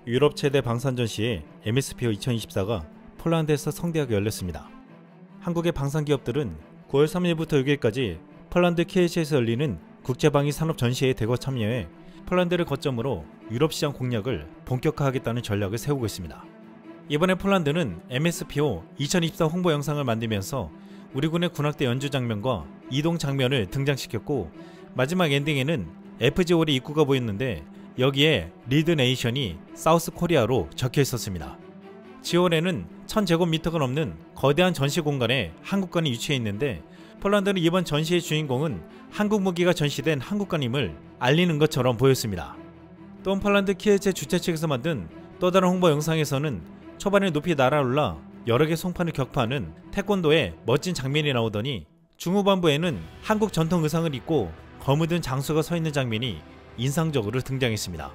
유럽 최대 방산 전시회 MSPO 2024가 폴란드에서 성대하게 열렸습니다. 한국의 방산 기업들은 9월 3일부터 6일까지 폴란드 키예시에서 열리는 국제방위 산업 전시회에 대거 참여해 폴란드를 거점으로 유럽 시장 공략을 본격화하겠다는 전략을 세우고 있습니다. 이번에 폴란드는 MSPO 2024 홍보 영상을 만들면서 우리 군의 군악대 연주 장면과 이동 장면을 등장시켰고, 마지막 엔딩에는 FG홀의 입구가 보였는데 여기에 리드 네이션이 사우스 코리아로 적혀 있었습니다. 지홀에는 1000제곱미터가 넘는 거대한 전시 공간에 한국관이 위치해 있는데, 폴란드는 이번 전시의 주인공은 한국 무기가 전시된 한국관임을 알리는 것처럼 보였습니다. 또한 폴란드 키예체 주최 측에서 만든 또 다른 홍보 영상에서는 초반에 높이 날아올라 여러 개 송판을 격파하는 태권도의 멋진 장면이 나오더니 중후반부에는 한국 전통 의상을 입고 거무든 장수가 서 있는 장면이 인상적으로 등장했습니다.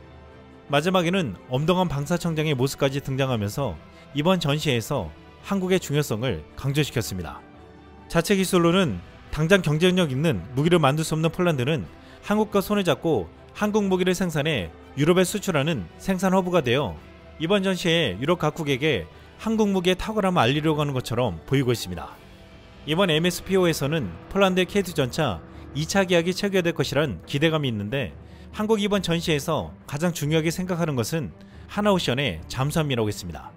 마지막에는 엄동한 방사청장의 모습까지 등장하면서 이번 전시에서 한국의 중요성을 강조시켰습니다. 자체 기술로는 당장 경쟁력 있는 무기를 만들 수 없는 폴란드는 한국과 손을 잡고 한국 무기를 생산해 유럽에 수출하는 생산 허브가 되어 이번 전시에 유럽 각국에게 한국 무기의 탁월함을 알리려고 하는 것처럼 보이고 있습니다. 이번 MSPO에서는 폴란드의 K2 전차 2차 계약이 체결될 것이란 기대감이 있는데, 한국 이번 전시에서 가장 중요하게 생각하는 것은 하나오션의 잠수함이라고 했습니다.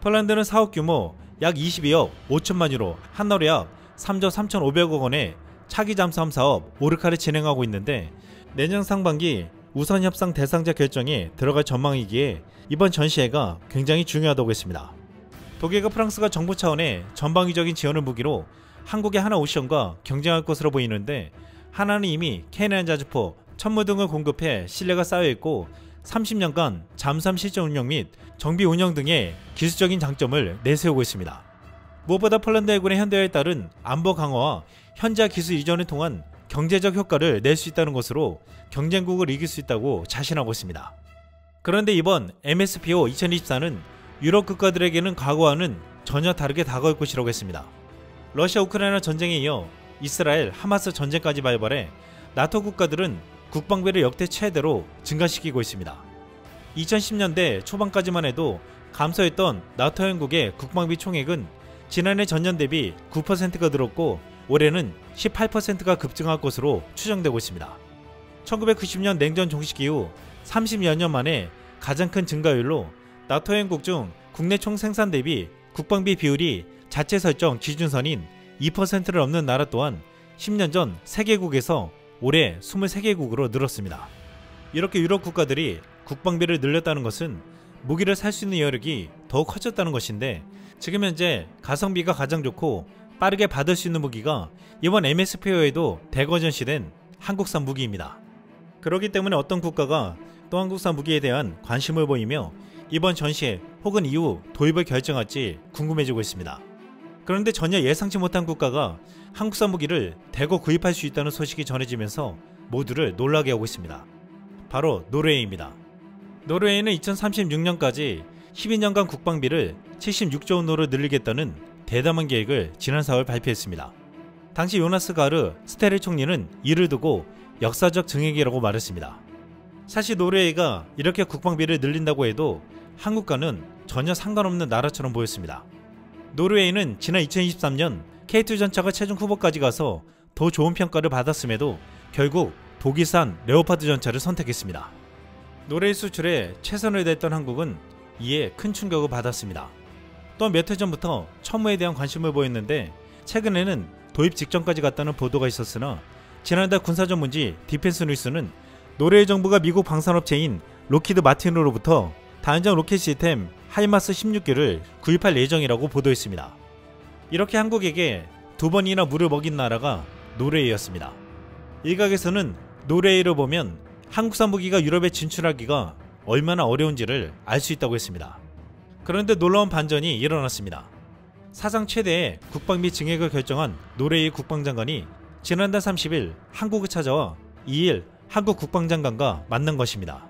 폴란드는 사업 규모 약 22억 5천만 유로, 한화로 약 3조 3,500억 원의 차기 잠수함 사업 오르카를 진행하고 있는데, 내년 상반기 우선 협상 대상자 결정에 들어갈 전망이기에 이번 전시회가 굉장히 중요하다고 했습니다. 독일과 프랑스가 정부 차원의 전방위적인 지원을 무기로 한국의 하나오션과 경쟁할 것으로 보이는데, 하나는 이미 K9 자주포, 천무 등을 공급해 신뢰가 쌓여있고 30년간 잠수함 실전 운영 및 정비 운영 등의 기술적인 장점을 내세우고 있습니다. 무엇보다 폴란드 해군의 현대화에 따른 안보 강화와 현지화 기술 이전을 통한 경제적 효과를 낼 수 있다는 것으로 경쟁국을 이길 수 있다고 자신하고 있습니다. 그런데 이번 MSPO 2024는 유럽 국가들에게는 과거와는 전혀 다르게 다가올 것이라고 했습니다. 러시아 우크라이나 전쟁에 이어 이스라엘 하마스 전쟁까지 발발해 나토 국가들은 국방비를 역대 최대로 증가시키고 있습니다. 2010년대 초반까지만 해도 감소했던 나토 회원국의 국방비 총액은 지난해 전년 대비 9%가 늘었고 올해는 18%가 급증할 것으로 추정되고 있습니다. 1990년 냉전 종식 이후 30여 년 만에 가장 큰 증가율로 나토 회원국 중 국내 총생산 대비 국방비 비율이 자체 설정 기준선인 2%를 넘는 나라 또한 10년 전 3개국에서 올해 23개국으로 늘었습니다. 이렇게 유럽 국가들이 국방비를 늘렸다는 것은 무기를 살 수 있는 여력이 더욱 커졌다는 것인데, 지금 현재 가성비가 가장 좋고 빠르게 받을 수 있는 무기가 이번 MSPO에도 대거 전시된 한국산 무기입니다. 그렇기 때문에 어떤 국가가 또 한국산 무기에 대한 관심을 보이며 이번 전시회 혹은 이후 도입을 결정할지 궁금해지고 있습니다. 그런데 전혀 예상치 못한 국가가 한국산 무기를 대거 구입할 수 있다는 소식이 전해지면서 모두를 놀라게 하고 있습니다. 바로 노르웨이입니다. 노르웨이는 2036년까지 12년간 국방비를 76조 원으로 늘리겠다는 대담한 계획을 지난 4월 발표했습니다. 당시 요나스 가르 스테르 총리는 이를 두고 역사적 증액이라고 말했습니다. 사실 노르웨이가 이렇게 국방비를 늘린다고 해도 한국과는 전혀 상관없는 나라처럼 보였습니다. 노르웨이는 지난 2023년 K2 전차가 최종 후보까지 가서 더 좋은 평가를 받았음에도 결국 독일산 레오파드 전차를 선택했습니다. 노르웨이 수출에 최선을 다했던 한국은 이에 큰 충격을 받았습니다. 또한 몇 해 전부터 천무에 대한 관심을 보였는데 최근에는 도입 직전까지 갔다는 보도가 있었으나, 지난달 군사전문지 디펜스 뉴스는 노르웨이 정부가 미국 방산업체인 록히드 마틴으로부터 다연장 로켓 시스템 하이마스 16기를 구입할 예정이라고 보도했습니다. 이렇게 한국에게 2번이나 물을 먹인 나라가 노르웨이였습니다. 일각에서는 노르웨이를 보면 한국산 무기가 유럽에 진출하기가 얼마나 어려운지를 알 수 있다고 했습니다. 그런데 놀라운 반전이 일어났습니다. 사상 최대의 국방비 증액을 결정한 노르웨이 국방장관이 지난달 30일 한국을 찾아와 2일 한국 국방장관과 만난 것입니다.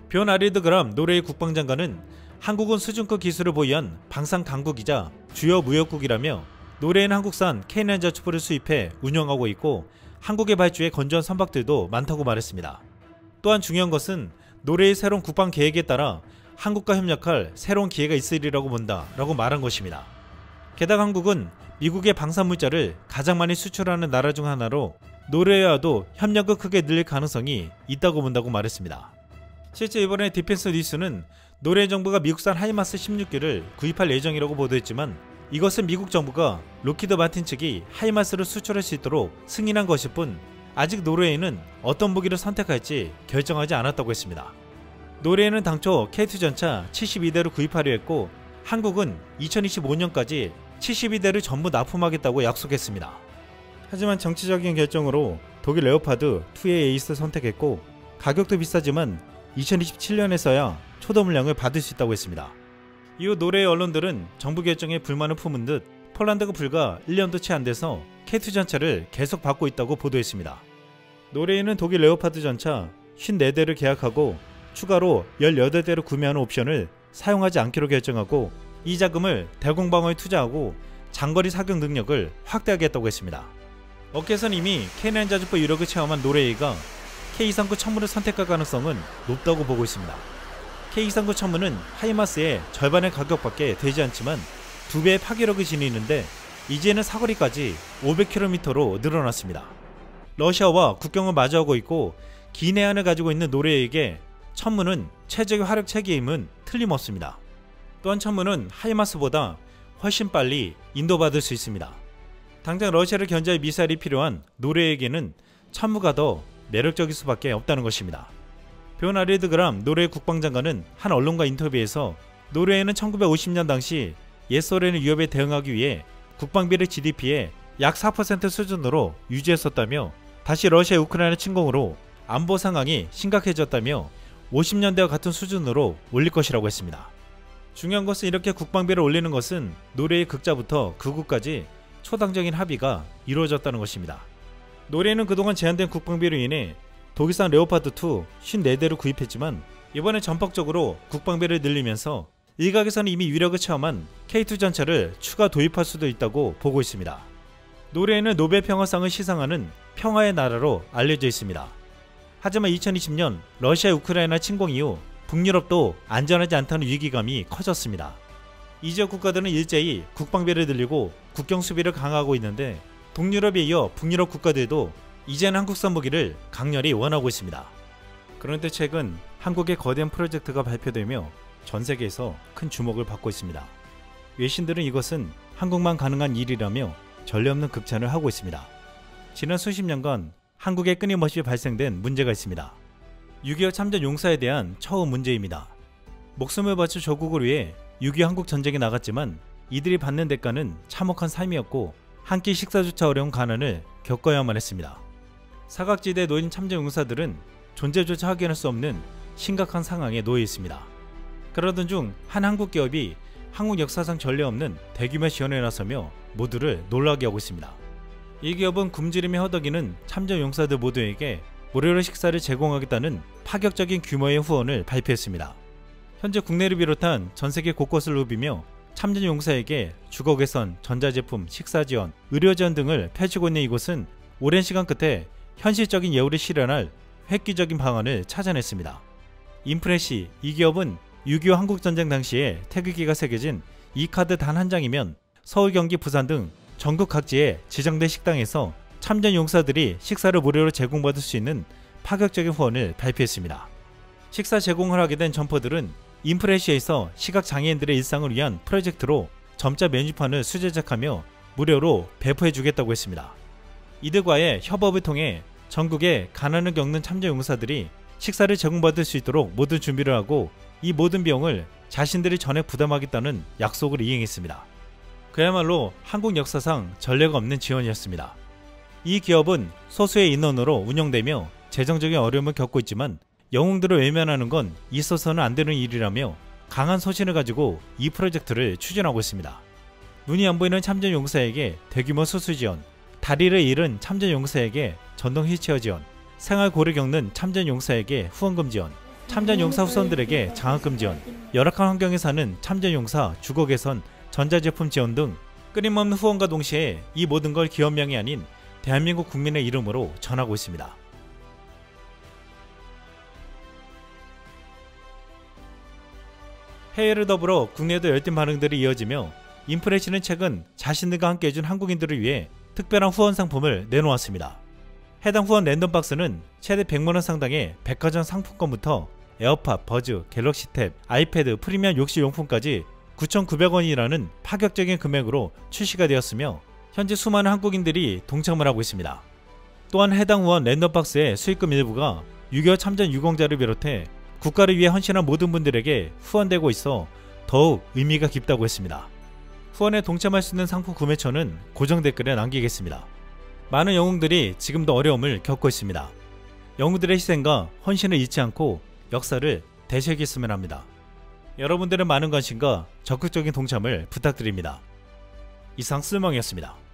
변 아리드 그람 노르웨이 국방장관은 한국은 수준급 기술을 보유한 방산 강국이자 주요 무역국이라며 노르웨이는 한국산 K9 자주포를 수입해 운영하고 있고 한국의 발주에 건조한 선박들도 많다고 말했습니다. 또한 중요한 것은 노르웨이 새로운 국방 계획에 따라 한국과 협력할 새로운 기회가 있으리라고 본다라고 말한 것입니다. 게다가 한국은 미국의 방산물자를 가장 많이 수출하는 나라 중 하나로 노르웨이와도 협력을 크게 늘릴 가능성이 있다고 본다고 말했습니다. 실제 이번에 디펜스 뉴스는 노르웨이 정부가 미국산 하이마스 16기를 구입할 예정이라고 보도했지만 이것은 미국 정부가 록히드 마틴 측이 하이마스를 수출할 수 있도록 승인한 것일 뿐 아직 노르웨이는 어떤 무기를 선택할지 결정하지 않았다고 했습니다. 노르웨이는 당초 K2 전차 72대를 구입하려 했고 한국은 2025년까지 72대를 전부 납품하겠다고 약속했습니다. 하지만 정치적인 결정으로 독일 레오파드 2의 에이스 선택했고 가격도 비싸지만 2027년에서야 초도 물량을 받을 수 있다고 했습니다. 이후 노르웨이 언론들은 정부 결정에 불만을 품은 듯 폴란드가 불과 1년도 채 안 돼서 K2 전차를 계속 받고 있다고 보도했습니다. 노르웨이는 독일 레오파드 전차 54대를 계약하고 추가로 18대를 구매하는 옵션을 사용하지 않기로 결정하고 이 자금을 대공방어에 투자하고 장거리 사격 능력을 확대하겠다고 했습니다. 업계에서는 이미 K9 자주포 유력을 체험한 노르웨이가 K239 천문을 선택할 가능성은 높다고 보고 있습니다. K239 천문은 하이마스의 절반의 가격밖에 되지 않지만 2배의 파괴력을 지니는데 이제는 사거리까지 500km로 늘어났습니다. 러시아와 국경을 마주하고 있고 긴 해안을 가지고 있는 노르웨이에게 천문은 최적의 화력 체계임은 틀림없습니다. 또한 천문은 하이마스보다 훨씬 빨리 인도받을 수 있습니다. 당장 러시아를 견제할 미사일이 필요한 노르웨이에게는 천무가 더 매력적일 수밖에 없다는 것입니다. 변 아리드그람 노르웨이 국방장관은 한 언론과 인터뷰에서 노르웨이는 1950년 당시 옛소련의 위협에 대응하기 위해 국방비를 GDP의 약 4% 수준으로 유지했었다며 다시 러시아 우크라이나 침공으로 안보 상황이 심각해졌다며 50년대와 같은 수준으로 올릴 것이라고 했습니다. 중요한 것은 이렇게 국방비를 올리는 것은 노르웨이 극자부터 극우까지 초당적인 합의가 이루어졌다는 것입니다. 노르웨이는 그동안 제한된 국방비로 인해 독일산 레오파드2 54대를 구입했지만 이번에 전폭적으로 국방비를 늘리면서 일각에서는 이미 위력을 체험한 K2 전차를 추가 도입할 수도 있다고 보고 있습니다. 노르웨이는 노벨 평화상을 시상하는 평화의 나라로 알려져 있습니다. 하지만 2020년 러시아 우크라이나 침공 이후 북유럽도 안전하지 않다는 위기감이 커졌습니다. 이 지역 국가들은 일제히 국방비를 늘리고 국경 수비를 강화하고 있는데 동유럽에 이어 북유럽 국가들도 이제는 한국산 무기를 강렬히 원하고 있습니다. 그런데 최근 한국의 거대한 프로젝트가 발표되며 전 세계에서 큰 주목을 받고 있습니다. 외신들은 이것은 한국만 가능한 일이라며 전례 없는 극찬을 하고 있습니다. 지난 수십 년간 한국에 끊임없이 발생된 문제가 있습니다. 6.25 참전 용사에 대한 처음 문제입니다. 목숨을 바쳐 조국을 위해 6.25 한국 전쟁에 나갔지만 이들이 받는 대가는 참혹한 삶이었고 한 끼 식사조차 어려운 가난을 겪어야만 했습니다. 사각지대에 놓인 참전 용사들은 존재조차 확인할 수 없는 심각한 상황에 놓여 있습니다. 그러던 중 한 한국 기업이 한국 역사상 전례 없는 대규모 지원에 나서며 모두를 놀라게 하고 있습니다. 이 기업은 굶주림에 허덕이는 참전 용사들 모두에게 무료로 식사를 제공하겠다는 파격적인 규모의 후원을 발표했습니다. 현재 국내를 비롯한 전세계 곳곳을 누비며 참전 용사에게 주거 개선, 전자제품, 식사 지원, 의료 지원 등을 펼치고 있는 이곳은 오랜 시간 끝에 현실적인 예우를 실현할 획기적인 방안을 찾아냈습니다. 인프레시, 이 기업은 6.25 한국전쟁 당시에 태극기가 새겨진 이 카드 단 한 장이면 서울, 경기, 부산 등 전국 각지의 지정된 식당에서 참전 용사들이 식사를 무료로 제공받을 수 있는 파격적인 후원을 발표했습니다. 식사 제공을 하게 된 점포들은 인프레시에서 시각장애인들의 일상을 위한 프로젝트로 점자 메뉴판을 수제작하며 무료로 배포해주겠다고 했습니다. 이들과의 협업을 통해 전국의 가난을 겪는 참전 용사들이 식사를 제공받을 수 있도록 모든 준비를 하고 이 모든 비용을 자신들이 전액 부담하겠다는 약속을 이행했습니다. 그야말로 한국 역사상 전례가 없는 지원이었습니다. 이 기업은 소수의 인원으로 운영되며 재정적인 어려움을 겪고 있지만 영웅들을 외면하는 건 있어서는 안 되는 일이라며 강한 소신을 가지고 이 프로젝트를 추진하고 있습니다. 눈이 안 보이는 참전 용사에게 대규모 수술 지원, 다리를 잃은 참전 용사에게 전동 휠체어 지원, 생활 고를 겪는 참전 용사에게 후원금 지원, 참전 용사 후손들에게 장학금 지원, 열악한 환경에 사는 참전 용사 주거 개선, 전자제품 지원 등 끊임없는 후원과 동시에 이 모든 걸 기업명이 아닌 대한민국 국민의 이름으로 전하고 있습니다. 해외를 더불어 국내에도 열띤 반응들이 이어지며 인프레시는 최근 자신들과 함께 해준 한국인들을 위해 특별한 후원 상품을 내놓았습니다. 해당 후원 랜덤박스는 최대 100만원 상당의 백화점 상품권부터 에어팟, 버즈, 갤럭시 탭, 아이패드, 프리미엄 욕실용품까지 9,900원이라는 파격적인 금액으로 출시가 되었으며 현재 수많은 한국인들이 동참을 하고 있습니다. 또한 해당 후원 랜덤박스의 수익금 일부가 6.25 참전 유공자를 비롯해 국가를 위해 헌신한 모든 분들에게 후원되고 있어 더욱 의미가 깊다고 했습니다. 후원에 동참할 수 있는 상품 구매처는 고정 댓글에 남기겠습니다. 많은 영웅들이 지금도 어려움을 겪고 있습니다. 영웅들의 희생과 헌신을 잊지 않고 역사를 되새겼으면 합니다. 여러분들의 많은 관심과 적극적인 동참을 부탁드립니다. 이상 쓸멍이었습니다.